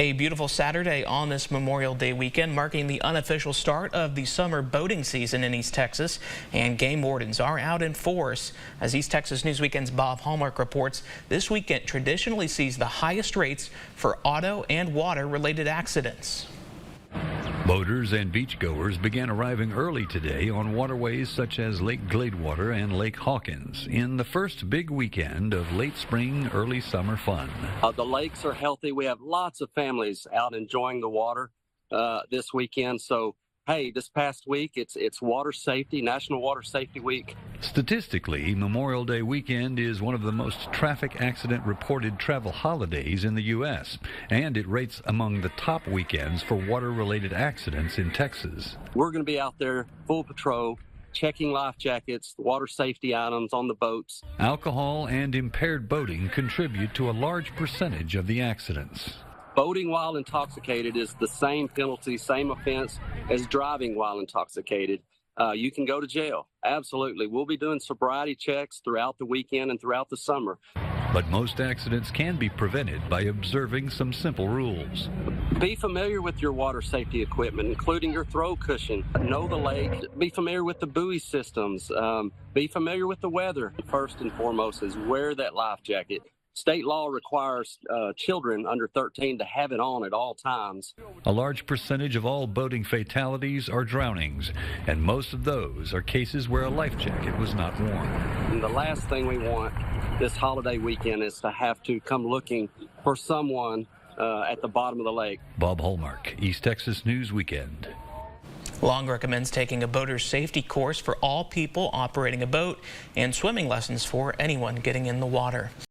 A beautiful Saturday on this Memorial Day weekend, marking the unofficial start of the summer boating season in East Texas, and game wardens are out in force. As East Texas News Weekend's Bob Hallmark reports, this weekend traditionally sees the highest rates for auto and water-related accidents. Boaters and beachgoers began arriving early today on waterways such as Lake Gladewater and Lake Hawkins in the first big weekend of late spring, early summer fun. The lakes are healthy. We have lots of families out enjoying the water this weekend. So, hey, this past week, it's water safety, National Water Safety Week. Statistically, Memorial Day weekend is one of the most traffic accident reported travel holidays in the U.S., and it rates among the top weekends for water-related accidents in Texas. We're going to be out there full patrol, checking life jackets, water safety items on the boats. Alcohol and impaired boating contribute to a large percentage of the accidents. Boating while intoxicated is the same penalty, same offense as driving while intoxicated. You can go to jail. Absolutely. We'll be doing sobriety checks throughout the weekend and throughout the summer. But most accidents can be prevented by observing some simple rules. Be familiar with your water safety equipment, including your throw cushion. Know the lake. Be familiar with the buoy systems. Be familiar with the weather. First and foremost is wear that life jacket. State law requires children under 13 to have it on at all times. A large percentage of all boating fatalities are drownings, and most of those are cases where a life jacket was not worn. And the last thing we want this holiday weekend is to have to come looking for someone at the bottom of the lake. Bob Hallmark, East Texas News Weekend. Long recommends taking a boater's safety course for all people operating a boat and swimming lessons for anyone getting in the water.